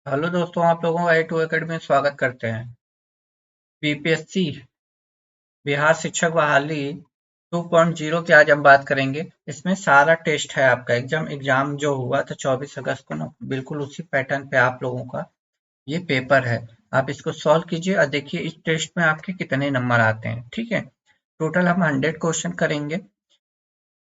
Hello दोस्तों, आप लोगों का A2 एकेडमी में स्वागत करते हैं। बीपीएससी बिहार शिक्षक बहाली 2.0 की आज हम बात करेंगे। इसमें सारा टेस्ट है आपका एग्जाम जो हुआ था 24 अगस्त को ना, बिल्कुल उसी पैटर्न पे आप लोगों का ये पेपर है। आप इसको सॉल्व कीजिए और देखिए इस टेस्ट में आपके कितने नंबर आते हैं। ठीक है, टोटल हम 100 क्वेश्चन करेंगे।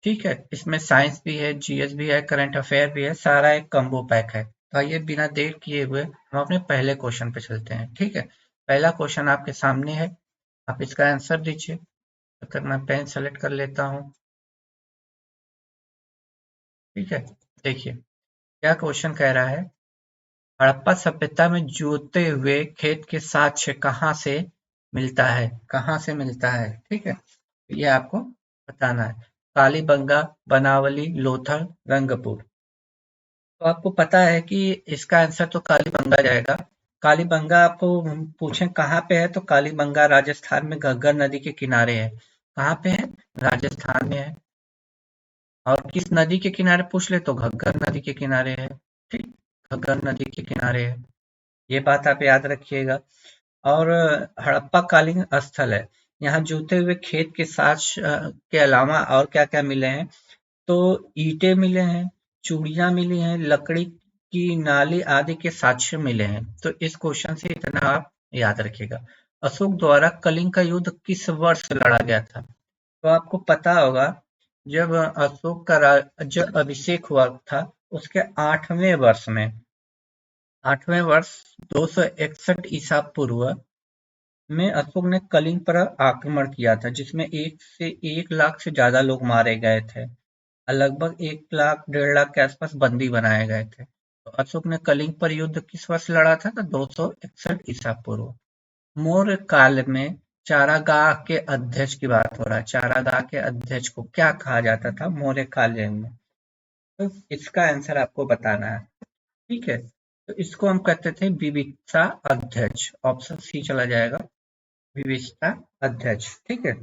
ठीक है, इसमें साइंस भी है, जीएस भी है, करंट अफेयर भी है, सारा एक कम्बो पैक है। तो आइए बिना देर किए हुए हम अपने पहले क्वेश्चन पे चलते हैं। ठीक है, पहला क्वेश्चन आपके सामने है, आप इसका आंसर दीजिए। तब तक मैं पेन सेलेक्ट कर लेता हूँ। ठीक है, देखिए क्या क्वेश्चन कह रहा है। हड़प्पा सभ्यता में जोते हुए खेत के साक्ष्य कहाँ से मिलता है, कहाँ से मिलता है। ठीक है, ये आपको बताना है। कालीबंगा, बनावली, लोथल, रंगपुर। तो आपको पता है कि इसका आंसर तो कालीबंगा जाएगा। कालीबंगा आपको पूछें कहाँ पे है, तो कालीबंगा राजस्थान में घग्गर नदी के किनारे है। कहाँ पे है? राजस्थान में है। और किस नदी के किनारे पूछ ले तो घग्गर नदी के किनारे है। ठीक, घग्गर नदी के किनारे है। ये बात आप याद रखिएगा। और हड़प्पा कालीन स्थल है। यहाँ जूते हुए खेत के साथ के अलावा और क्या क्या मिले हैं, तो ईंटें मिले हैं, चूड़ियां मिली हैं, लकड़ी की नाली आदि के साक्ष्य मिले हैं। तो इस क्वेश्चन से इतना आप याद रखिएगा। अशोक द्वारा कलिंग का युद्ध किस वर्ष लड़ा गया था? तो आपको पता होगा, जब अशोक का जब अभिषेक हुआ था उसके 8वें वर्ष में, 8वें वर्ष 261 ईसा पूर्व में अशोक ने कलिंग पर आक्रमण किया था, जिसमें 1 से ज्यादा लोग मारे गए थे। लगभग 1 लाख 1.5 लाख के आसपास बंदी बनाए गए थे। तो अशोक ने कलिंग पर युद्ध किस वर्ष लड़ा था? तो 261 ईसा पूर्व। मौर्य काल में चारागाह के अध्यक्ष की बात हो रहा है। चारागाह के अध्यक्ष को क्या कहा जाता था मौर्य काल में? तो इसका आंसर आपको बताना है। ठीक है, तो इसको हम कहते थे विविक्ता अध्यक्ष। ऑप्शन सी चला जाएगा, विविक्ता अध्यक्ष। ठीक है,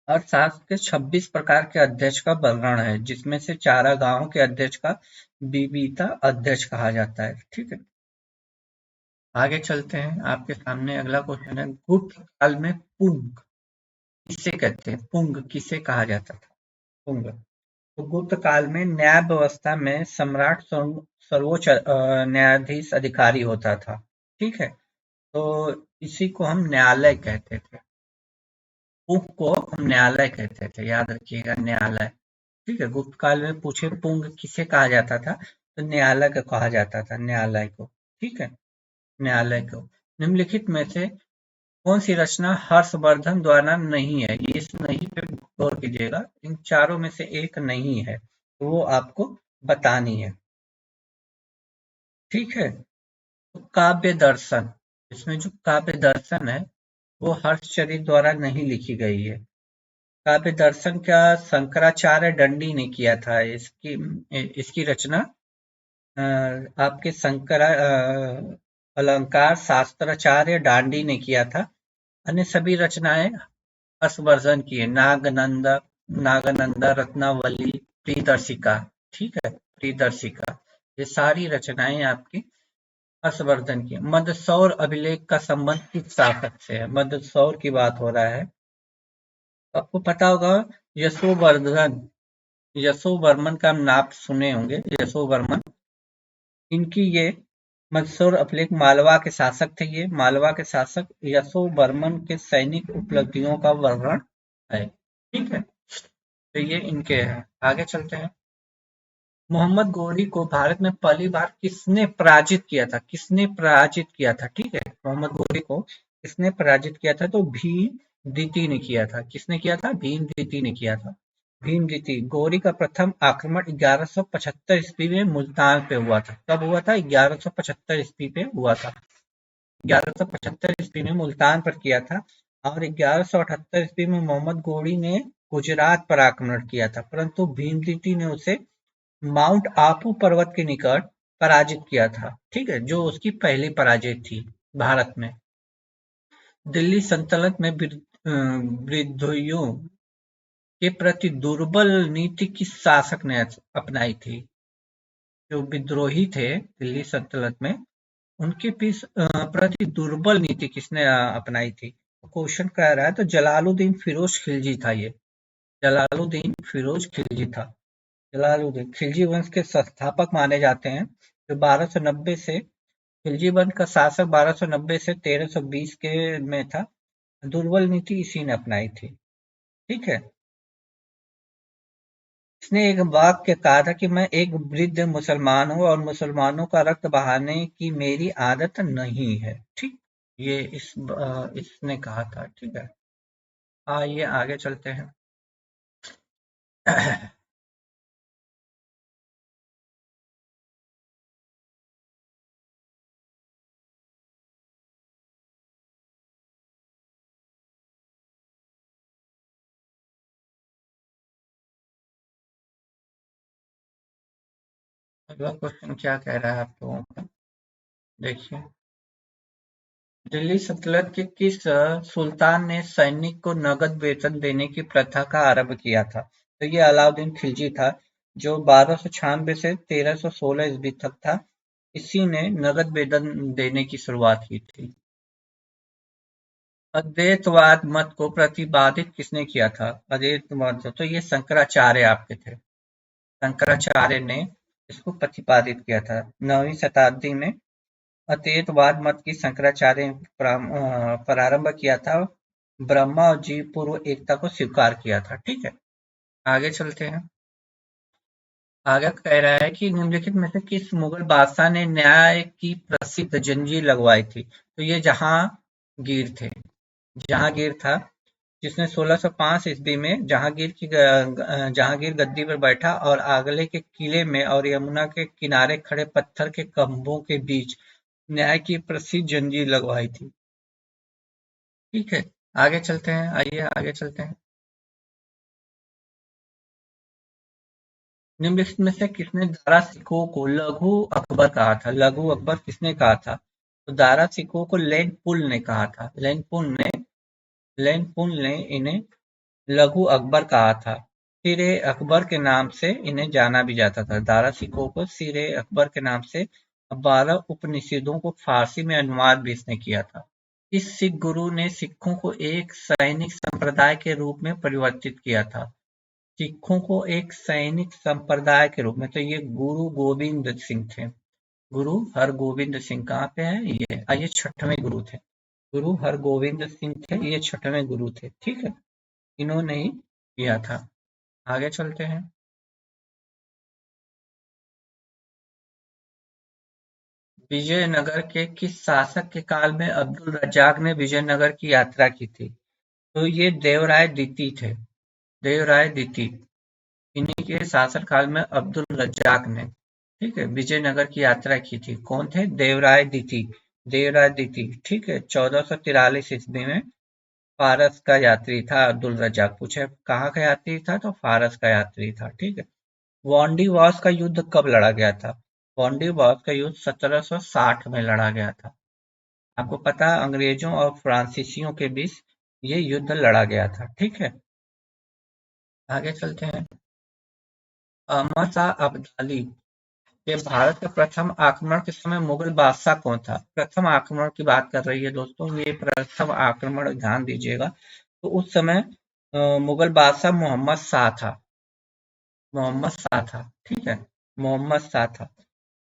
और शास्त्र के 26 प्रकार के अध्यक्ष का वर्णन है, जिसमें से चारागाहों के अध्यक्ष का विविता अध्यक्ष कहा जाता है। ठीक है, आगे चलते हैं। आपके सामने अगला क्वेश्चन है, गुप्त काल में पुंग किसे कहते हैं? पुंग किसे कहा जाता था? पुंग। तो गुप्त काल में न्याय व्यवस्था में सम्राट सर्वोच्च न्यायाधीश अधिकारी होता था। ठीक है, तो इसी को हम न्यायालय कहते थे। पुंग को हम न्यायालय कहते थे, याद रखिएगा, न्यायालय। ठीक है, गुप्त काल में पूछे पुंग किसे कहा जाता था, तो न्यायालय को कहा जाता था, न्यायालय को। ठीक है, न्यायालय को। निम्नलिखित में से कौन सी रचना हर्षवर्धन द्वारा नहीं है? ये इस नहीं पे गौर कीजिएगा, इन चारों में से एक नहीं है, तो वो आपको बतानी है। ठीक है, तो काव्य दर्शन, इसमें जो काव्य दर्शन है वो हर्षचरित द्वारा नहीं लिखी गई है। काव्य दर्शन का शंकराचार्य दंडी ने किया था। इसकी इसकी रचना अ, आपके अलंकार शास्त्राचार्य दांडी ने किया था। अन्य सभी रचनाएं हर्षवर्धन की है। नागनंदा, रत्नावली, प्रियदर्शिका। ठीक है, प्रियदर्शिका, ये सारी रचनाएं आपकी हर्षवर्धन की। मंदसौर अभिलेख का संबंध किस शासक से है? मंदसौर की बात हो रहा है। आपको पता होगा, यशोवर्धन, यशोवर्मन का नाम आप सुने होंगे, यशोवर्मन। इनकी ये मंदसौर अभिलेख, मालवा के शासक थे ये। मालवा के शासक यशोवर्मन के सैनिक उपलब्धियों का वर्णन है। ठीक है, तो ये इनके हैं। आगे चलते हैं। मोहम्मद गोरी को भारत में पहली बार किसने पराजित किया था? किसने पराजित किया था? ठीक है, मोहम्मद गोरी को किसने पराजित किया था? तो भीम द्वितीय ने किया था। किसने किया था? भीम द्वितीय ने किया था। भीम द्वितीय। गौरी का प्रथम आक्रमण 1175 ईस्वी में मुल्तान पे हुआ था। कब हुआ था? 1175 ईस्वी पे हुआ था। 1175 ईस्वी में मुल्तान पर किया था। और 1178 ईस्वी में मोहम्मद गोरी ने गुजरात पर आक्रमण किया था, परंतु भीमद्वितीय ने उसे माउंट आबू पर्वत के निकट पराजित किया था। ठीक है, जो उसकी पहली पराजय थी भारत में। दिल्ली सल्तनत में विद्रोहियों के प्रति दुर्बल नीति किस शासक ने अपनाई थी? जो विद्रोही थे दिल्ली सल्तनत में, उनके प्रति दुर्बल नीति किसने अपनाई थी? क्वेश्चन कह रहा है तो जलालुद्दीन फिरोज खिलजी था ये। जलालुद्दीन फिरोज खिलजी था। जलालुद्दीन खिलजी वंश के संस्थापक माने जाते हैं, जो 1290 से खिलजी वंश का शासक 1290 से 1320 के में था। दुर्बल नीति इसी ने अपनाई थी। ठीक है। इसने एक वाक्य कहा था कि मैं एक वृद्ध मुसलमान हूँ और मुसलमानों का रक्त बहाने की मेरी आदत नहीं है। ठीक, ये इसने कहा था। ठीक है, आइए आगे चलते हैं। अगला क्वेश्चन क्या कह रहा है आप लोगों का, देखिए। दिल्ली सल्तनत के किस सुल्तान ने सैनिक को नगद वेतन देने की प्रथा का आरंभ किया था? तो ये अलाउद्दीन खिलजी था, जो 1296 से 1316 ईस्वी तक था। इसी ने नगद वेतन देने की शुरुआत की थी। अद्वैतवाद मत को प्रतिपादित किसने किया था? अद्वैतवाद तो ये शंकराचार्य आपके थे। शंकराचार्य ने इसको प्रतिपादित किया था 9वीं शताब्दी में। अद्वैतवाद मत की शंकराचार्य ने प्रारंभ किया था। ब्रह्मा और जीव पूर्व एकता को स्वीकार किया था। ठीक है, आगे चलते हैं। आगे कह रहा है कि निम्नलिखित में से किस मुगल बादशाह ने न्याय की प्रसिद्ध जंजीर लगवाई थी? तो ये जहांगीर थे। जहांगीर था, जिसने 1605 ईस्वी में जहांगीर गद्दी पर बैठा और आगरे के किले में और यमुना के किनारे खड़े पत्थर के खंभों के बीच न्याय की प्रसिद्ध जंजीर लगवाई थी। ठीक है, आगे चलते हैं। आइए आगे चलते हैं। निम्नलिखित में से किसने दारा सिकोह को लघु अकबर कहा था? लघु अकबर किसने कहा था? तो दारा सिकोह को लेनपुल ने कहा था। लेनपुल ने इन्हें लघु अकबर कहा था। सिरे अकबर के नाम से इन्हें जाना भी जाता था। दारा सिकोह को सिरे अकबर के नाम से 12 उपनिषदों को फारसी में अनुवाद भी इसने किया था। इस सिख गुरु ने सिखों को एक सैनिक संप्रदाय के रूप में परिवर्तित किया था। सिखों को एक सैनिक संप्रदाय के रूप में, तो ये गुरु गोविंद सिंह थे। गुरु हरगोविंद सिंह कहाँ पे है? ये छठवें गुरु थे। गुरु हरगोविंद सिंह थे, ये छठवें गुरु थे। ठीक है, इन्होंने ही किया था। आगे चलते हैं। विजयनगर के किस शासक के काल में अब्दुल रज्जाक ने विजयनगर की यात्रा की थी? तो ये देवराय द्वितीय थे। देवराय द्वितीय, इन्हीं के शासन काल में अब्दुल रज्जाक ने, ठीक है, विजयनगर की यात्रा की थी। कौन थे? देवराय द्वितीय। देवराय द्वितीय, ठीक है। 1443 ईस्वी में फारस का यात्री था अब्दुल रज्जाक। पूछे कहाँ का यात्री था? तो फारस का यात्री था। ठीक है। वांडीवास का युद्ध कब लड़ा गया था? वांडीवास का युद्ध 1760 में लड़ा गया था। आपको पता है, अंग्रेजों और फ्रांसीसियों के बीच ये युद्ध लड़ा गया था। ठीक है, आगे चलते हैं। अहमद शाह अब्दाली के भारत के प्रथम आक्रमण के समय मुगल बादशाह कौन था? प्रथम आक्रमण की बात कर रही है दोस्तों, ये प्रथम आक्रमण ध्यान दीजिएगा। तो उस समय मुगल बादशाह मोहम्मद शाह था। मोहम्मद शाह था। ठीक है, मोहम्मद शाह था।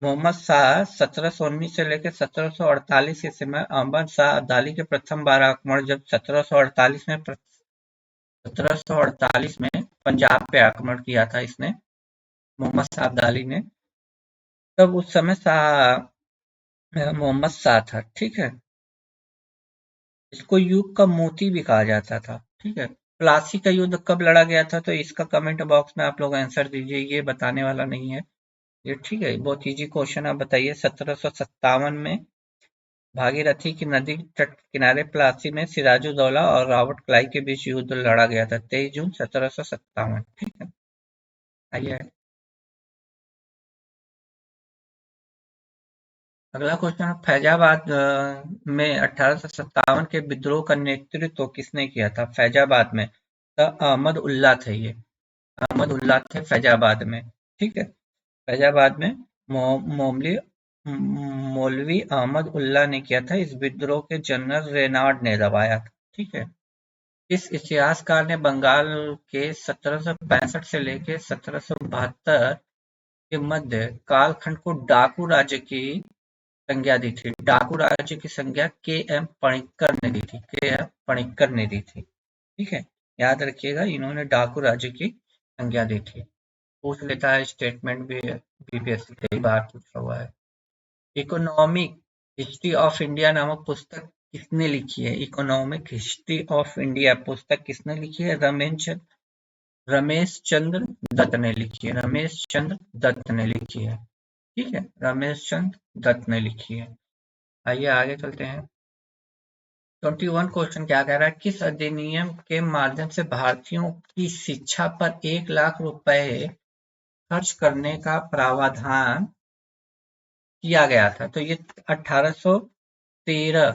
मोहम्मद शाह 1719 से लेकर 1748 के समय अहमद शाह अब्दाली के प्रथम बार आक्रमण, जब 1748 में पंजाब पे आक्रमण किया था इसने, मोहम्मद शाह अब्दाली ने, तब उस समय मोहम्मद शाह था। ठीक है, इसको युग का मोती भी कहा जाता था। ठीक है, प्लासी का युद्ध कब लड़ा गया था? तो इसका कमेंट बॉक्स में आप लोग आंसर दीजिए, ये बताने वाला नहीं है ये। ठीक है, बहुत इजी क्वेश्चन, आप बताइए। 1757 में भागीरथी की नदी तट किनारे प्लासी में सिराजुद्दौला और रॉबर्ट क्लाइव के बीच युद्ध लड़ा गया था 23 जून 1757। ठीक है, आइए अगला क्वेश्चन। फैजाबाद में 1857 के विद्रोह का नेतृत्व किसने किया था? फैजाबाद में तो अहमद उल्ला थे। ये अहमद उल्ला थे फैजाबाद में। ठीक है, फैजाबाद में मोमली मौलवी अहमद उल्ला ने किया था। इस विद्रोह के जनरल रेनाड ने दबाया था। ठीक है। इस इतिहासकार ने बंगाल के 1765 से लेकर 1772 के मध्य कालखंड को डाकू राज्य की संज्ञा दी थी। डाकू राज्य की संज्ञा के एम पणिक्कर ने दी थी। के एम पणिक्कर ने दी थी। ठीक है। याद रखिएगा, इन्होंने डाकू राज्य की संज्ञा दी थी। पूछ लेता है, स्टेटमेंट भी बीपीएससी कई बार पूछा हुआ है। इकोनॉमिक हिस्ट्री ऑफ इंडिया नामक पुस्तक किसने लिखी है? इकोनॉमिक हिस्ट्री ऑफ इंडिया पुस्तक किसने लिखी है? रमेश चंद्र दत्त ने लिखी है। रमेश चंद्र दत्त ने लिखी है। ठीक है, रमेश चंद्र दत्त ने लिखी है। आइए आगे चलते हैं। 21 क्वेश्चन क्या कह रहा है? किस अधिनियम के माध्यम से भारतीयों की शिक्षा पर 1 लाख रुपए खर्च करने का प्रावधान किया गया था? तो ये 1813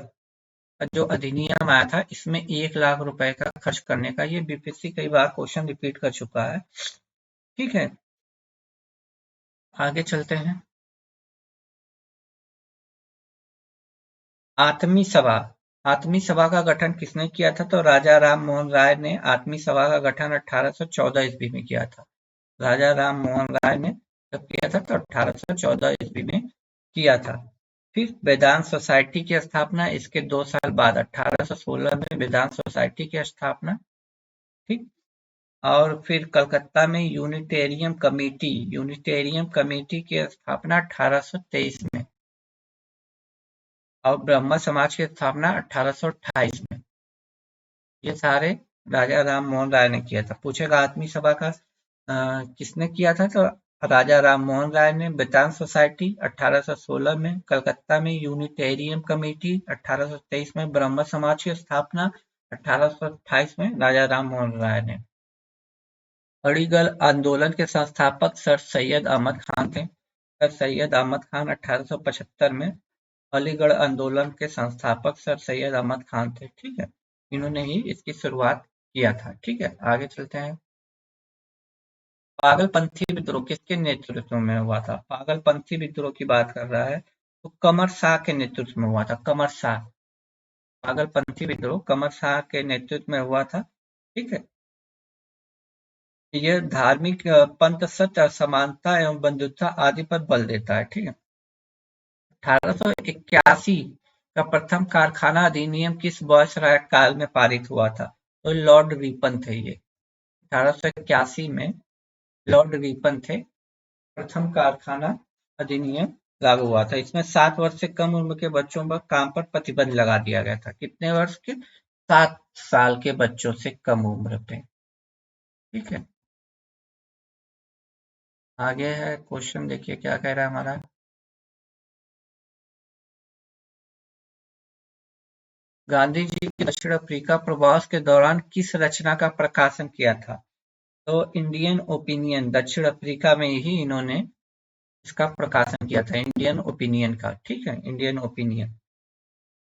का जो अधिनियम आया था, इसमें 1 लाख रुपए का खर्च करने का, ये बीपीएससी कई बार क्वेश्चन रिपीट कर चुका है। ठीक है, आगे चलते हैं। आत्मी सभा। आत्मी सभा का गठन किसने किया था? तो राजा राम मोहन राय ने आत्मी सभा का गठन 1814 ईस्वी में किया था। राजा राम मोहन राय ने जब किया था तो 1814 ईस्वी में किया था। फिर वेदांत सोसाइटी की स्थापना इसके 2 साल बाद 1816 में वेदांत सोसाइटी की स्थापना। ठीक। और फिर कलकत्ता में यूनिटेरियम कमेटी की स्थापना 1823 में। और ब्रह्म समाज की स्थापना 1828 में। ये सारे राजा राम मोहन राय ने किया था। पूछेगा आत्मी सभा का किसने किया था? तो राजा राम मोहन राय ने। वेदांत सोसाइटी 1816 में। कलकत्ता में यूनिटेरियम कमेटी 1823 में। ब्रह्म समाज की स्थापना 1828 में राजा राम मोहन राय ने। अलीगढ़ आंदोलन के संस्थापक सर सैयद अहमद खान थे। सर सैयद अहमद खान 1875 में अलीगढ़ आंदोलन के संस्थापक सर सैयद अहमद खान थे। ठीक है, इन्होंने ही इसकी शुरुआत किया था। ठीक है, आगे चलते हैं। पागलपंथी विद्रोह किसके नेतृत्व में हुआ था? पागलपंथी विद्रोह की बात कर रहा है तो कमर शाह के नेतृत्व में हुआ था। कमर शाह। पागलपंथी विद्रोह कमर शाह के नेतृत्व में हुआ था। ठीक है। यह धार्मिक पंथ सत्य, असमानता एवं बंधुता आदि पर बल देता है। ठीक है। 1881 का प्रथम कारखाना अधिनियम किस वायसराय काल में पारित हुआ था? तो लॉर्ड रिपन थे ये। 1881 में लॉर्ड रिपन थे। प्रथम कारखाना अधिनियम लागू हुआ था। इसमें 7 वर्ष से कम उम्र के बच्चों पर काम पर प्रतिबंध लगा दिया गया था। कितने वर्ष के? 7 साल के बच्चों से कम उम्र पे। ठीक है, आगे है क्वेश्चन, देखिए क्या कह रहा है हमारा। गांधी जी के दक्षिण अफ्रीका प्रवास के दौरान किस रचना का प्रकाशन किया था? तो इंडियन ओपिनियन। दक्षिण अफ्रीका में ही इन्होंने इसका प्रकाशन किया था, इंडियन ओपिनियन का। ठीक है, इंडियन ओपिनियन।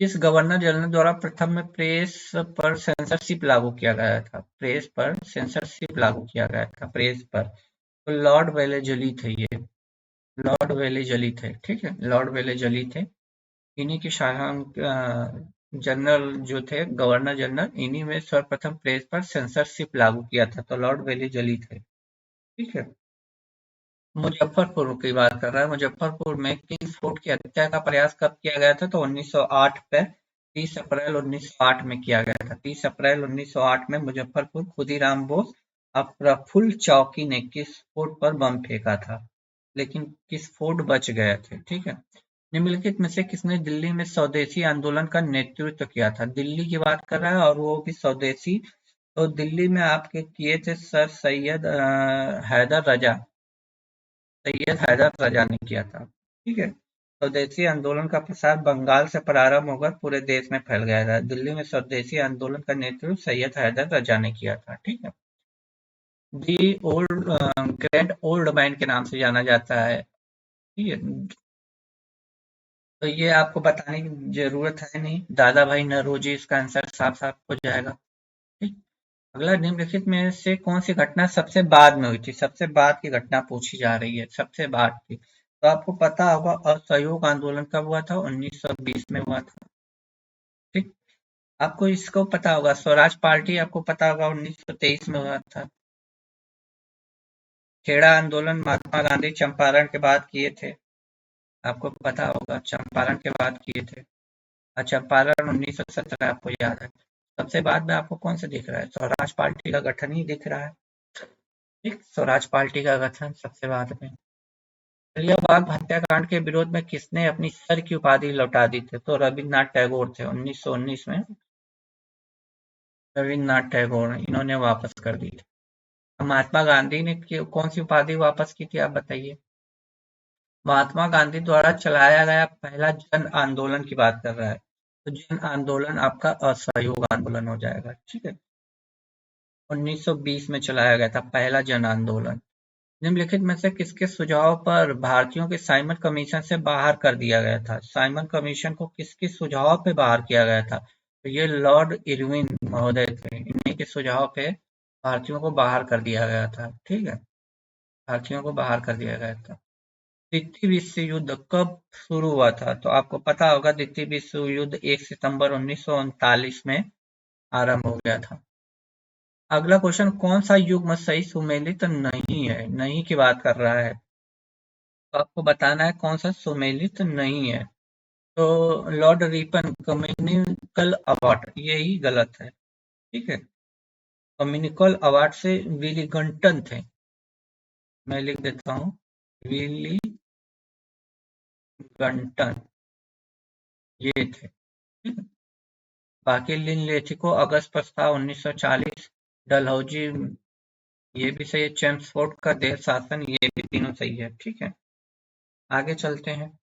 किस गवर्नर जनरल द्वारा प्रथम में प्रेस पर सेंसरशिप लागू किया गया था? प्रेस पर सेंसरशिप लागू किया गया था, प्रेस पर। तो लॉर्ड वेलेजली थे ये। लॉर्ड वेलेजली थे। ठीक है, लॉर्ड वेलेजली थे। इन्हीं की जनरल जो थे, गवर्नर जनरल, इन्हीं में सर्वप्रथम प्रेस पर सेंसरशिप लागू किया था। तो लॉर्ड वेलेजली थे। ठीक है। मुजफ्फरपुर की बात कर रहा है। मुजफ्फरपुर में किंग्स फोर्ट की हत्या का प्रयास कब किया गया था? तो 1908 पे 30 अप्रैल 1908 में किया गया था। 30 अप्रैल 1908 में मुजफ्फरपुर खुदीराम बोस और प्रफुल्ल चौकी ने किस फोर्ट पर बम फेंका था? लेकिन किस फोर्ट बच गए थे। ठीक है। निम्नलिखित में से किसने दिल्ली में स्वदेशी आंदोलन का नेतृत्व किया था? दिल्ली की बात कर रहा है और वो भी स्वदेशी। तो दिल्ली में आपके किए थे सर हैदर रजा। सैयद हैदर रजा ने किया था। ठीक है। स्वदेशी आंदोलन का प्रसार बंगाल से प्रारंभ होकर पूरे देश में फैल गया था। दिल्ली में स्वदेशी आंदोलन का नेतृत्व सैयद हैदर रजा ने किया था। ठीक है। The old grand old man के नाम से जाना जाता है। ठीक है, तो ये आपको बताने की जरूरत है नहीं। दादा भाई नौरोजी, इसका आंसर साफ साफ हो जाएगा। ठीक। अगला, निम्नलिखित में से कौन सी घटना सबसे बाद में हुई थी? सबसे बाद की घटना पूछी जा रही है, सबसे बाद की। तो आपको पता होगा असहयोग आंदोलन कब हुआ था? 1920 में हुआ था। ठीक। आपको इसको पता होगा, स्वराज पार्टी आपको पता होगा 1923 में हुआ था। खेड़ा आंदोलन महात्मा गांधी चंपारण के बाद किए थे, आपको पता होगा, चंपारण के बाद किए थे। चंपारण 1917 आपको याद है। सबसे बाद में आपको कौन सा दिख रहा है? स्वराज पार्टी का गठन ही दिख रहा है। ठीक, स्वराज पार्टी का गठन सबसे बाद में। जलियांवाला हत्याकांड के विरोध में किसने अपनी सर की उपाधि लौटा दी थी? तो रविन्द्रनाथ टैगोर थे। 1919 में रविन्द्रनाथ टैगोर, इन्होंने वापस कर दी थी। महात्मा गांधी ने कौन सी उपाधि वापस की थी, आप बताइए? महात्मा गांधी द्वारा चलाया गया पहला जन आंदोलन की बात कर रहा है, तो जन आंदोलन आपका असहयोग आंदोलन हो जाएगा। ठीक है, 1920 में चलाया गया था पहला जन आंदोलन। निम्नलिखित में से किसके सुझाव पर भारतीयों के साइमन कमीशन से बाहर कर दिया गया था? साइमन कमीशन को किसके सुझाव पे बाहर किया गया था? तो ये लॉर्ड इरविन महोदय थे, इन्हीं के सुझाव पे भारतीयों को बाहर कर दिया गया था। ठीक है, भारतीयों को बाहर कर दिया गया था। द्वितीय विश्व युद्ध कब शुरू हुआ था? तो आपको पता होगा, द्वितीय विश्व युद्ध 1 सितंबर 1939 में आरंभ हो गया था। अगला क्वेश्चन, कौन सा युग्म सही सुमेलित नहीं है? नहीं की बात कर रहा है, तो आपको बताना है कौन सा सुमेलित नहीं है। तो लॉर्ड रिपन कम्युनिकल अवार्ड, यही गलत है। ठीक है, कम्युनिकल अवार्ड से विलिंगटन थे, मैं लिख देता हूँ, विलिंगटन ये थे। ठीक है? बाकी लिनलेथिको अगस्त प्रस्ताव 1940, डलहौजी ये भी सही है, चेम्सफोर्ड का देश शासन, ये भी तीनों सही है। ठीक है, आगे चलते हैं।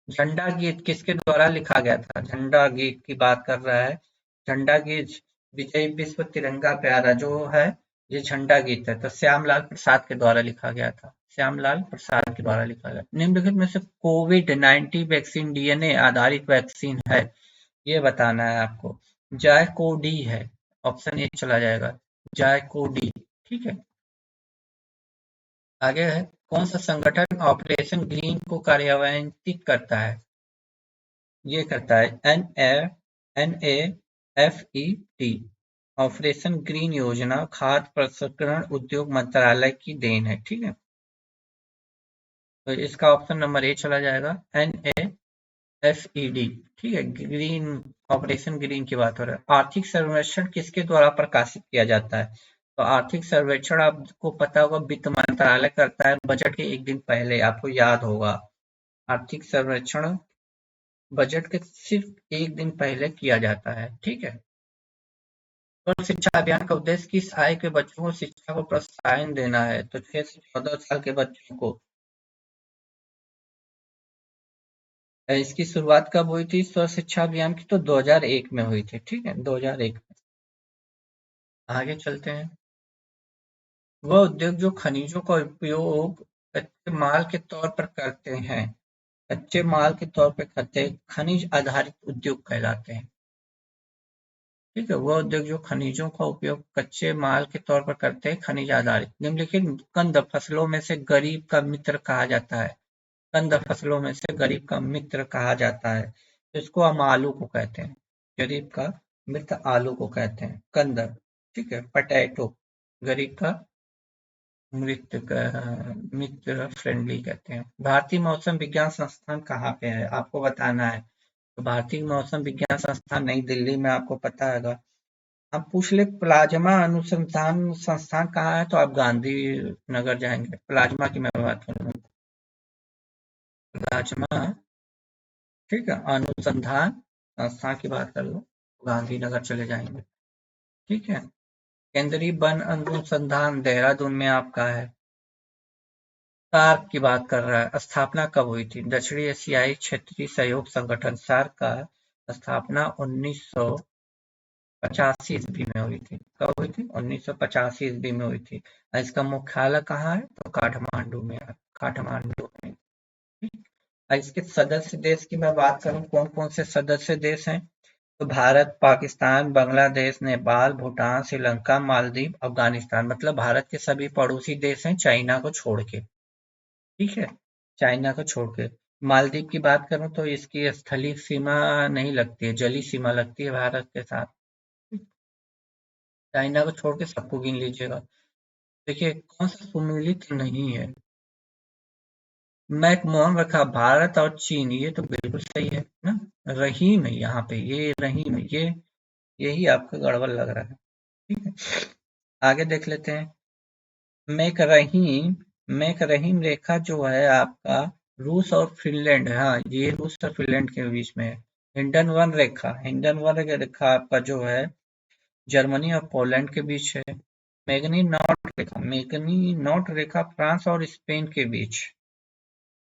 झंडा गीत किसके द्वारा लिखा गया था? झंडा गीत की बात कर रहा है। झंडा गीत विजय विश्व तिरंगा प्यारा जो है, ये झंडा गीत है, तो श्यामलाल प्रसाद के द्वारा लिखा गया था। श्यामलाल प्रसाद के द्वारा लिखा गया। निम्नलिखित में से कोविड-19 वैक्सीन डीएनए आधारित वैक्सीन है, ये बताना है आपको। जायकोडी है, ऑप्शन ए चला जाएगा, जायकोडी। ठीक है, आगे है, कौन सा संगठन ऑपरेशन ग्रीन को कार्यान्वित करता है? ये करता है NAFED। ऑपरेशन ग्रीन योजना खाद्य प्रसंस्करण उद्योग मंत्रालय की देन है। ठीक है, तो इसका ऑप्शन नंबर ए चला जाएगा, NAFED। ठीक है, ग्रीन, ऑपरेशन ग्रीन की बात हो रहा है। आर्थिक सर्वेक्षण किसके द्वारा प्रकाशित किया जाता है? तो आर्थिक सर्वेक्षण आपको पता होगा वित्त मंत्रालय करता है, बजट के एक दिन पहले, आपको याद होगा। आर्थिक सर्वेक्षण बजट के सिर्फ एक दिन पहले किया जाता है। ठीक है, सर्व शिक्षा अभियान का उद्देश्य किस आयु के बच्चों को शिक्षा को प्रोत्साहन देना है? तो 6 से 14 साल के बच्चों को। इसकी शुरुआत कब हुई थी सर्व शिक्षा अभियान की? तो 2001 में हुई थी। ठीक है, 2001 में। आगे चलते हैं। वह उद्योग जो खनिजों का उपयोग कच्चे माल के तौर पर करते हैं, कच्चे माल के तौर पर करते हैं, खनिज आधारित उद्योग कहलाते हैं। ठीक है, वह उद्योग जो खनिजों का उपयोग कच्चे माल के तौर पर करते हैं, खनिज आधारित। निम्नलिखित कंद फसलों में से गरीब का मित्र कहा जाता है? कंद फसलों में से गरीब का मित्र कहा जाता है, तो इसको हम आलू को कहते हैं। गरीब का मित्र आलू को कहते हैं, कंद। ठीक है, पटैटो गरीब का मित्र फ्रेंडली कहते हैं। भारतीय मौसम विज्ञान संस्थान कहाँ पे है? आपको बताना है। तो भारतीय मौसम विज्ञान संस्थान नई दिल्ली में, आपको पता है। आप पूछ ले प्लाज्मा अनुसंधान संस्थान कहाँ है, तो आप गांधी नगर जाएंगे। प्लाज्मा की मैं बात कर रहा हूँ, प्लाज्मा, ठीक है, अनुसंधान संस्थान की बात कर लो, गांधीनगर चले जाएंगे। ठीक है, केंद्रीय वन अनुसंधान देहरादून में आपका है। सार्क की बात कर रहा है, स्थापना कब हुई थी? दक्षिणी एशियाई क्षेत्रीय सहयोग संगठन सार्क का स्थापना 1985 ईस्वी में हुई थी। कब हुई थी? 1985 ईस्वी में हुई थी। और इसका मुख्यालय कहाँ है? तो काठमांडू में है, काठमांडू में। और इसके सदस्य देश की मैं बात करूं, कौन कौन से सदस्य देश हैं? तो भारत, पाकिस्तान, बांग्लादेश, नेपाल, भूटान, श्रीलंका, मालदीव, अफगानिस्तान, मतलब भारत के सभी पड़ोसी देश हैं, चाइना को छोड़ के। ठीक है, चाइना को छोड़ के। मालदीव की बात करूं तो इसकी स्थलीय सीमा नहीं लगती है, जलीय सीमा लगती है भारत के साथ। चाइना को छोड़ के सबको गिन लीजिएगा। देखिए कौन सा सुमेलित नहीं है। मैकमोहन रखा भारत और चीन, ये तो बिल्कुल सही है ना। रहीम है यहाँ पे, ये रहीम है, ये यही आपका गड़बड़ लग रहा है। ठीक है, आगे देख लेते हैं। मेक रहीम मेक रहीम रेखा जो है आपका रूस और फिनलैंड है। हाँ, ये रूस और फिनलैंड के बीच में है। हिंडनबर्ग रेखा आपका जो है जर्मनी और पोलैंड के बीच है। मैगनी नॉट रेखा फ्रांस और स्पेन के बीच,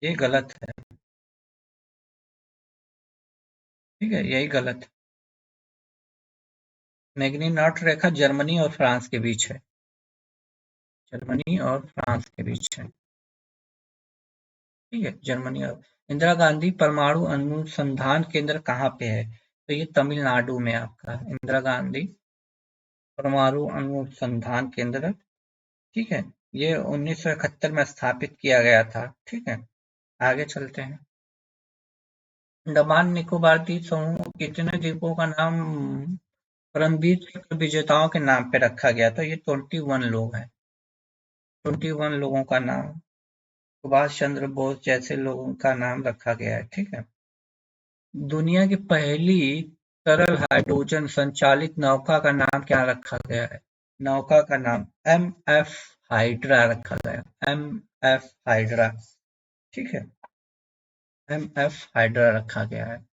ये गलत है। ठीक है, यही गलत है। मैगनी नॉट रेखा जर्मनी और फ्रांस के बीच है। जर्मनी और फ्रांस के बीच है। ठीक है, जर्मनी और इंदिरा गांधी परमाणु अनुसंधान केंद्र कहाँ पे है? तो ये तमिलनाडु में आपका इंदिरा गांधी परमाणु अनुसंधान केंद्र। ठीक है, ये 1971 में स्थापित किया गया था। ठीक है, आगे चलते हैं। अंडमान निकोबार द्वीप समूह कितने द्वीपों का नाम परमवीर चक्र विजेताओं के नाम पे रखा गया? तो ये 21 लोग हैं। 21 लोगों का नाम सुभाष चंद्र बोस जैसे लोगों का नाम रखा गया है। ठीक है, दुनिया की पहली तरल हाइड्रोजन संचालित नौका का नाम क्या रखा गया है? नौका का नाम एम एफ हाइड्रा रखा गया। M F hydra. ठीक है, एम एफ हाइड्रा रखा गया है।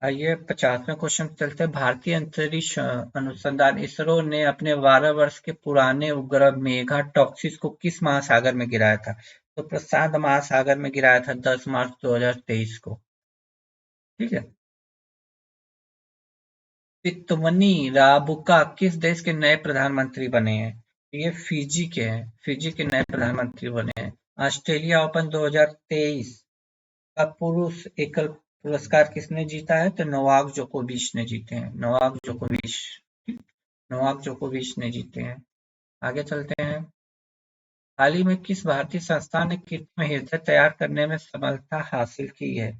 आइए 50वें क्वेश्चन पे चलते हैं। भारतीय अंतरिक्ष अनुसंधान इसरो ने अपने 12 वर्ष के पुराने उपग्रह मेघा टॉक्सिस को किस महासागर में गिराया था? तो प्रशांत महासागर में गिराया था 10 मार्च 2023 को। ठीक है, तित्वनी राबुका किस देश के नए प्रधानमंत्री बने हैं? ये फिजी के हैं। फिजी के नए प्रधानमंत्री बने हैं। ऑस्ट्रेलिया ओपन 2023 का पुरुष एकल पुरस्कार किसने जीता है? तो नोवाक जोकोविच ने जीते हैं। नोवाक जोकोविच ने जीते हैं। आगे चलते हैं। हाल ही में किस भारतीय संस्थान ने कृत्रिम हृदय तैयार करने में सफलता हासिल की है?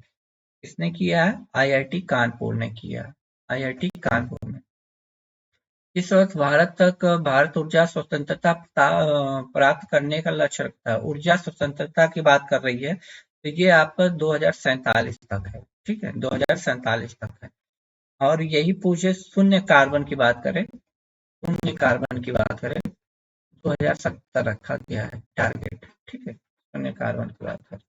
किसने किया है? आईआईटी कानपुर ने किया। आईआईटी कानपुर में। इस वर्ष भारत ऊर्जा स्वतंत्रता प्राप्त करने का लक्ष्य रखता है। ऊर्जा स्वतंत्रता की बात कर रही है तो ये आपका 2047 तक है। ठीक है, 2047 तक है। और यही पूछे शून्य कार्बन की बात करें, 2070 रखा गया है टारगेट। ठीक है, शून्य कार्बन की बात करें।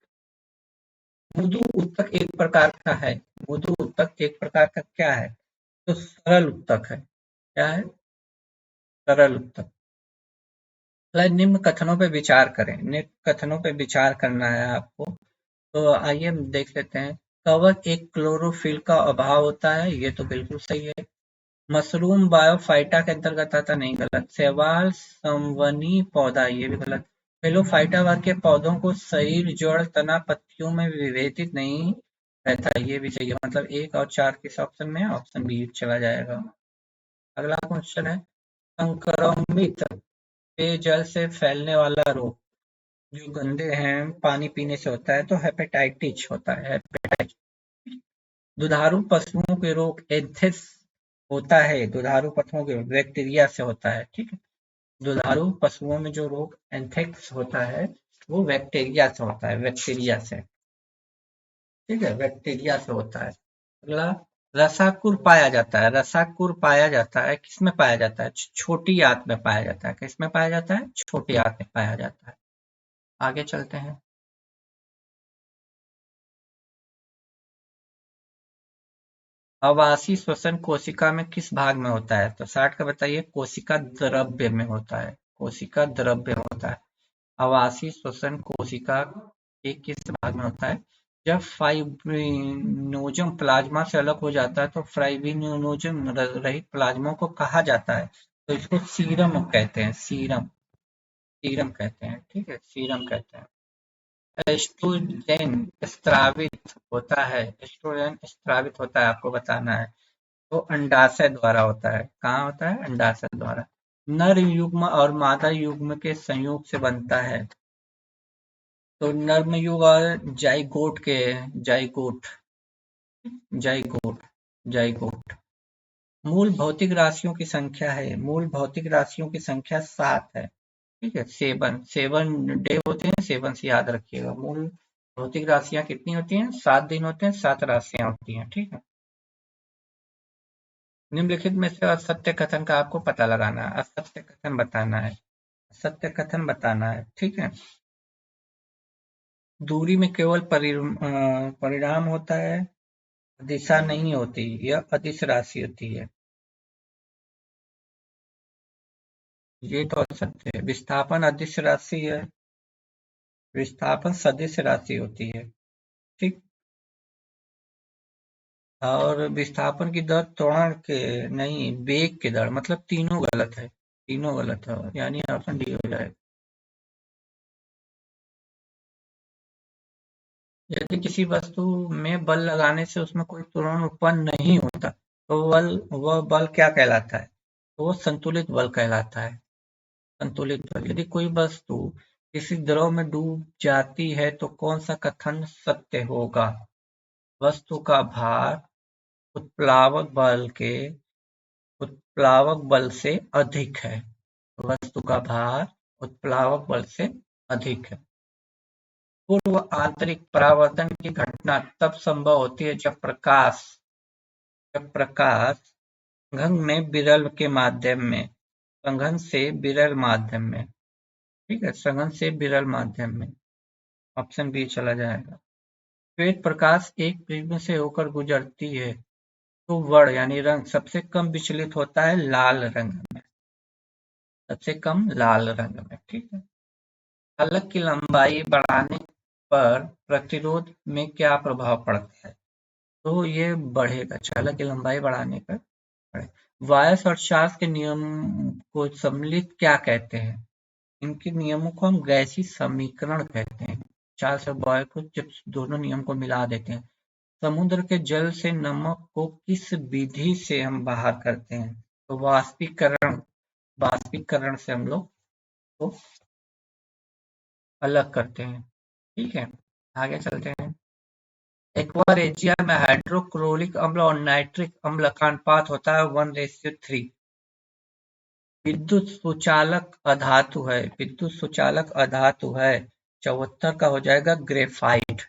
मृदु उत्तक एक प्रकार का है। मृदु उत्तक एक प्रकार का क्या है? तो सरल उत्तक है। क्या है? सरल उत्तक। निम्न कथनों पे विचार करें। निम्न कथनों पे विचार करना है आपको। तो आइए हम देख लेते हैं। कवक एक क्लोरोफिल का अभाव होता है, ये तो बिल्कुल सही है। मशरूम बायोफाइटा के अंतर्गत आता, नहीं, गलत। शैवाल संवहनी पौधा, ये भी गलत। फेलोफाइटा वर्ग के पौधों को शरीर, जड़, तना, पत्तियों में विभेदित नहीं रहता, ये भी सही है। मतलब 1 और 4 किस ऑप्शन में है? ऑप्शन बी चला जाएगा। अगला क्वेश्चन है, संक्रमित पेयजल से फैलने वाला रोग जो गंदे हैं पानी पीने से होता है तो हेपेटाइटिस होता है। हेपेटाइटिस। दुधारू पशुओं के रोग एंथ्रेक्स होता है। दुधारू पशुओं के बैक्टीरिया से होता है। ठीक है, दुधारू पशुओं में जो रोग एंथ्रेक्स होता है वो बैक्टीरिया से होता है। बैक्टीरिया से। ठीक है, बैक्टीरिया से होता है। अगला, रसाकुर पाया जाता है। रसाकुर पाया जाता है किसमें पाया जाता है? छोटी आंत में पाया जाता है। किसमें पाया जाता है? छोटी आंत में पाया जाता है। आगे चलते हैं। आवासीय श्वसन कोशिका में किस भाग में होता है? तो 60 का बताइए। कोशिका द्रव्य में होता है। कोशिका द्रव्य में होता है। आवासीय श्वसन कोशिका के किस भाग में होता है? जब फाइब्रिनोजन प्लाज्मा से अलग हो जाता है तो फाइब्रिनोजन रहित प्लाज्मा को कहा जाता है, तो इसको सीरम कहते हैं। सीरम। सीरम कहते हैं। ठीक है, सीरम कहते हैं। एस्ट्रोजन स्रावित होता है। एस्ट्रोजन स्रावित होता है, आपको बताना है। वो अंडाशय द्वारा होता है। कहाँ होता है? अंडाशय द्वारा। नर युग्म और मादा युग्म के संयोग से बनता है। तो नर में युग और जाइगोट के जाइगोट जाइगोट जाइगोट मूल भौतिक राशियों की संख्या है। मूल भौतिक राशियों की संख्या 7 है। ठीक है, सेवन सेवन डे होते हैं, सेवन से याद रखिएगा। मूल भौतिक राशियां कितनी होती हैं? 7 दिन होते हैं, 7 राशियां होती हैं। ठीक है। निम्नलिखित में से असत्य कथन का आपको पता लगाना है, असत्य कथन बताना है, सत्य कथन बताना है। ठीक है। दूरी में केवल परिणाम होता है, दिशा नहीं होती, यह अदिश राशि होती है। ये तो असत्य है। विस्थापन अदिश राशि है, विस्थापन सदिश राशि होती है। ठीक। और विस्थापन की दर त्वरण के नहीं, वेग की दर, मतलब तीनों गलत है, तीनों गलत है, यानी ऑप्शन डी हो जाएगा। यदि किसी वस्तु में बल लगाने से उसमें कोई त्वरण उत्पन्न नहीं होता तो वह बल क्या कहलाता है? तो वो संतुलित बल कहलाता है। संतुलित बल। यदि कोई वस्तु किसी द्रव में डूब जाती है तो कौन सा कथन सत्य होगा? वस्तु का भार उत्प्लावक बल के उत्प्लावक बल से अधिक है। वस्तु का भार उत्प्लावक बल से अधिक है। पूर्व आंतरिक परावर्तन की घटना तब संभव होती है जब प्रकाश संघनन में विरल के माध्यम में, संघनन से विरल माध्यम में, ठीक है, संघनन से विरल माध्यम में, ऑप्शन बी चला जाएगा। श्वेत प्रकाश एक प्रिज्म से होकर गुजरती है तो वर्ण यानी रंग सबसे कम विचलित होता है लाल रंग में, सबसे कम लाल रंग में। ठीक है। चालक की लंबाई बढ़ाने पर प्रतिरोध में क्या प्रभाव पड़ता है? तो ये बढ़ेगा, चालक की लंबाई बढ़ाने पर बढ़ेगा। वायस और चार्ल्स के नियम को सम्मिलित क्या कहते हैं? इनके नियमों को हम गैसीय समीकरण कहते हैं। चार्ल्स और बॉयल को जब दोनों नियम को मिला देते हैं। समुद्र के जल से नमक को किस विधि से हम बाहर करते हैं? तो वाष्पीकरण, वाष्पीकरण से हम लोग को अलग करते हैं। ठीक है। आगे चलते हैं। एक्वारेजिया में हाइड्रोक्लोरिक अम्ल और नाइट्रिक अम्ल का अनुपात होता है 1:3। विद्युत सुचालक अधातु है, विद्युत सुचालक अधातु है, 74 का हो जाएगा ग्रेफाइट।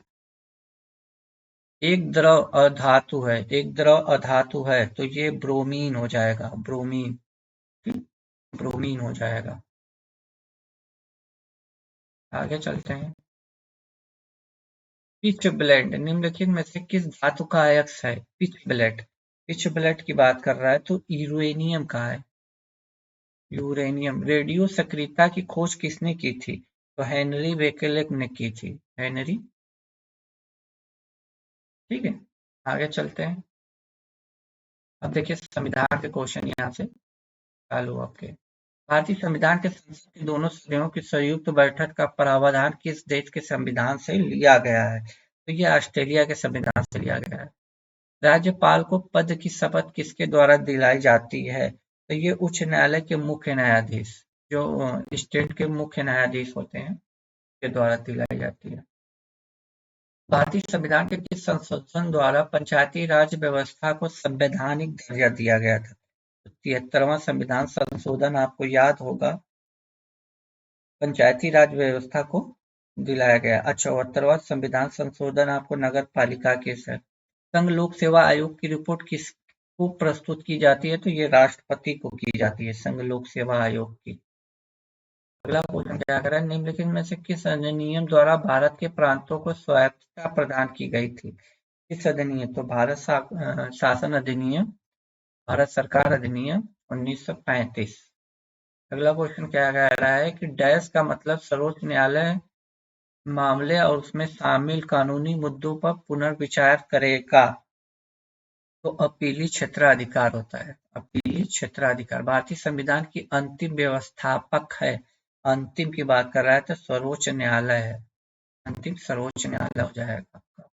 एक द्रव अधातु है, एक द्रव अधातु है तो ये ब्रोमीन हो जाएगा, ब्रोमीन, ब्रोमीन हो जाएगा। आगे चलते हैं। पिच ब्लेंड निम्नलिखित में से किस धातु का अयस्क है? पिच ब्लेंड, पिच ब्लेंड की बात कर रहा है तो यूरेनियम का है, यूरेनियम। रेडियो सक्रियता की खोज किसने की थी? तो हेनरी बेकेलेट ने की थी, हेनरी। ठीक है। आगे चलते हैं। अब देखिए संविधान के क्वेश्चन यहाँ से चालू आपके। भारतीय संविधान के संसद के दोनों सदनों की संयुक्त बैठक का प्रावधान किस देश के संविधान से लिया गया है? तो ये ऑस्ट्रेलिया के संविधान से लिया गया है। राज्यपाल को पद की शपथ किसके द्वारा दिलाई जाती है? तो ये उच्च न्यायालय के मुख्य न्यायाधीश, जो स्टेट के मुख्य न्यायाधीश होते हैं, के द्वारा दिलाई जाती है। भारतीय संविधान के किस संशोधन द्वारा पंचायती राज व्यवस्था को संवैधानिक दर्जा दिया गया था? 73वां संविधान संशोधन आपको याद होगा, पंचायती राज व्यवस्था को दिलाया गया। 74वां संविधान संशोधन आपको नगर पालिका के संघ लोक सेवा आयोग की रिपोर्ट किसको प्रस्तुत की जाती है? तो ये राष्ट्रपति को की जाती है, संघ लोक सेवा आयोग की। अगला क्वेश्चन क्या कर रहा है? निम्नलिखित में से किस अधिनियम द्वारा भारत के प्रांतों को स्वायत्तता प्रदान की गई थी? किस अधिनियम? तो भारत शासन अधिनियम, भारत सरकार अधिनियम 1935। अगला क्वेश्चन क्या कह रहा है कि डैश का मतलब सर्वोच्च न्यायालय मामले और उसमें शामिल कानूनी मुद्दों पर पुनर्विचार करेगा। तो अपीली क्षेत्राधिकार होता है, अपीली क्षेत्राधिकार। भारतीय संविधान की अंतिम व्यवस्थापक है, अंतिम की बात कर रहा है तो सर्वोच्च न्यायालय है, अंतिम सर्वोच्च न्यायालय हो जाएगा आपका।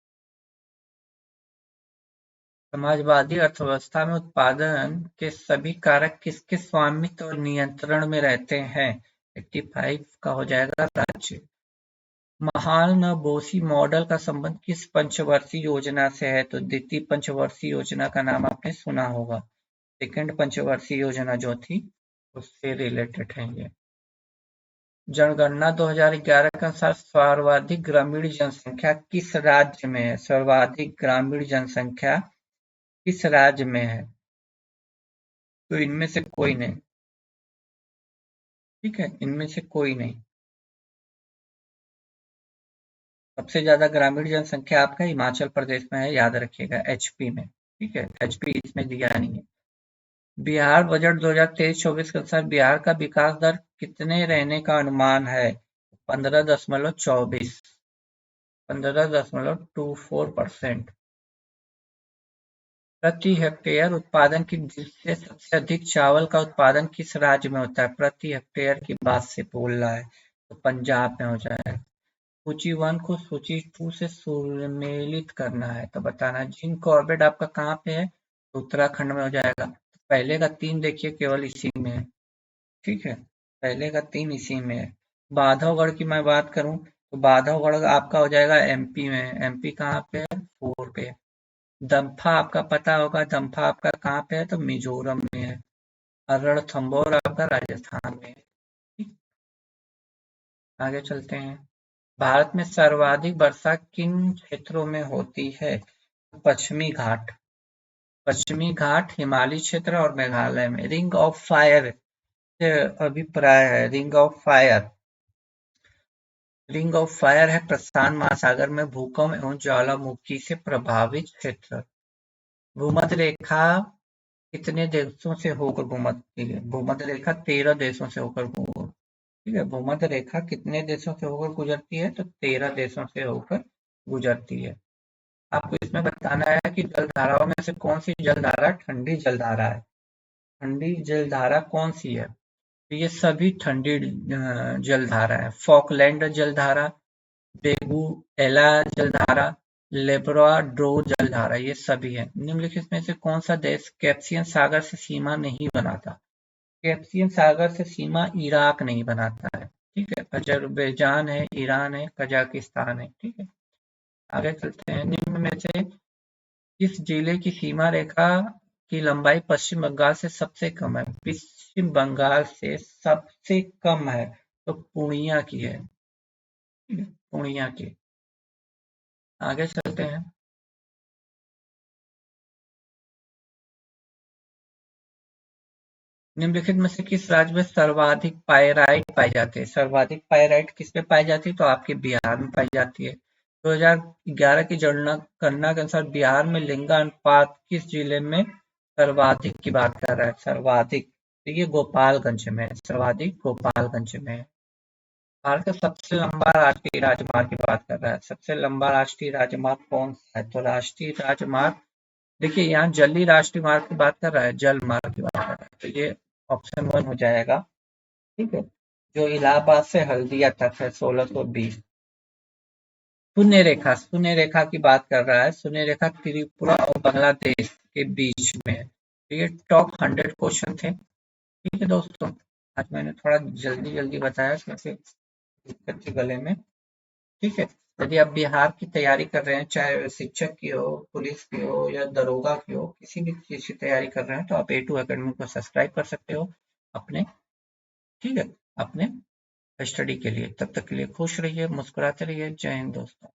समाजवादी अर्थव्यवस्था में उत्पादन के सभी कारक किसके स्वामित्व और नियंत्रण में रहते हैं? 85 का हो जाएगा राज्य। महालनबोसी मॉडल का संबंध किस पंचवर्षीय योजना से है? तो द्वितीय पंचवर्षीय योजना का नाम आपने सुना होगा। सेकंड पंचवर्षीय योजना जो थी उससे रिलेटेड है ये। जनगणना 2011 के अनुसार सर्वाधिक ग्रामीण जनसंख्या किस राज्य में है? सर्वाधिक ग्रामीण जनसंख्या किस राज्य में है? तो इनमें से कोई नहीं। ठीक है, इनमें से कोई नहीं। सबसे ज्यादा ग्रामीण जनसंख्या आपका हिमाचल प्रदेश में है, याद रखिएगा, एचपी में। ठीक है, एचपी इसमें दिया नहीं है। बिहार बजट 2023-24 के अनुसार बिहार का विकास दर कितने रहने का अनुमान है? 15.24, 15.24%। प्रति हेक्टेयर उत्पादन की दृष्टि से सबसे अधिक चावल का उत्पादन किस राज्य में होता है? प्रति हेक्टेयर की बात से बोल रहा है, तो पंजाब में हो जाएगा। सूची 1 को सूची 2 से सम्मिलित करना है, तो बताना। जिम कॉर्बेट आपका कहाँ पे है? तो उत्तराखंड में हो जाएगा। पहले का 3 देखिए केवल इसी में है। ठीक है, पहले का 3 इसी में है। बांधवगढ़ की मैं बात करूं तो बांधवगढ़ आपका हो जाएगा एमपी में। एमपी कहाँ पे है? 4 पे। दम्फा आपका पता होगा, दम्फा आपका कहाँ पे है? तो मिजोरम में है। और रणथंभौर आपका राजस्थान में है। ठीक, आगे चलते हैं। भारत में सर्वाधिक वर्षा किन क्षेत्रों में होती है? पश्चिमी घाट, पश्चिमी घाट, हिमालय क्षेत्र और मेघालय में। रिंग ऑफ फायर से अभिप्राय है। Ring of fire, ring of fire है प्रशांत महासागर में भूकंप एवं ज्वालामुखी से प्रभावित क्षेत्र। भूमध्य रेखा कितने देशों से होकर घूमती है? भूमध्य रेखा 13 देशों से होकर ठीक है, भूमध्य रेखा कितने देशों से होकर गुजरती है? तो 13 देशों से होकर गुजरती है। आपको इसमें बताना है कि जलधाराओं में से कौन सी जलधारा ठंडी जलधारा है। ठंडी जलधारा कौन सी है? तो ये सभी ठंडी जलधारा है। फॉकलैंड जलधारा, बेगुएला जलधारा, लेब्राडोर जलधारा, ये सभी है। निम्नलिखित में से कौन सा देश कैस्पियन सागर से सीमा नहीं बनाता? कैस्पियन सागर से सीमा इराक नहीं बनाता है। ठीक है, अजरबैजान है, ईरान है, कजाकिस्तान है। ठीक है, आगे चलते हैं। निम्न में से किस जिले की सीमा रेखा की लंबाई पश्चिम बंगाल से सबसे कम है? पश्चिम बंगाल से सबसे कम है तो पूर्णिया की है। पूर्णिया की। आगे चलते हैं। निम्नलिखित में से किस राज्य में सर्वाधिक पाइराइट पाई जाती है? सर्वाधिक पाइराइट किस पे पाई जाती है? तो आपके बिहार में पाई जाती है। 2011 की गणना के अनुसार बिहार में लिंगानुपात किस जिले में सर्वाधिक की बात कर रहा है? सर्वाधिक, तो ये गोपालगंज में है। सर्वाधिक गोपालगंज में है। भारत का सबसे लंबा राष्ट्रीय राजमार्ग की बात कर रहा है। सबसे लंबा राष्ट्रीय राजमार्ग कौन सा है? तो राष्ट्रीय राजमार्ग, देखिए यहाँ जलीय राष्ट्रीय मार्ग की बात कर रहा है, जल मार्ग की बात कर रहा है, तो ये ऑप्शन 1 हो जाएगा। ठीक है, जो इलाहाबाद से हल्दिया तक है, 1620। शून्य रेखा, शून्य रेखा की बात कर रहा है। शून्य रेखा त्रिपुरा और बांग्लादेश के बीच में है। तो ये टॉप 100 क्वेश्चन थे। ठीक है दोस्तों, आज मैंने थोड़ा जल्दी जल्दी बताया क्योंकि दिक्कत थी गले में। ठीक है, यदि आप बिहार की तैयारी कर रहे हैं, चाहे शिक्षक की हो, पुलिस की हो या दरोगा की हो, किसी भी चीज की तैयारी कर रहे हैं, तो आप A2 अकेडमी को सब्सक्राइब कर सकते हो अपने। ठीक है, अपने स्टडी के लिए। तब तक के लिए खुश रहिए, मुस्कुराते रहिए। जय हिंद दोस्तों।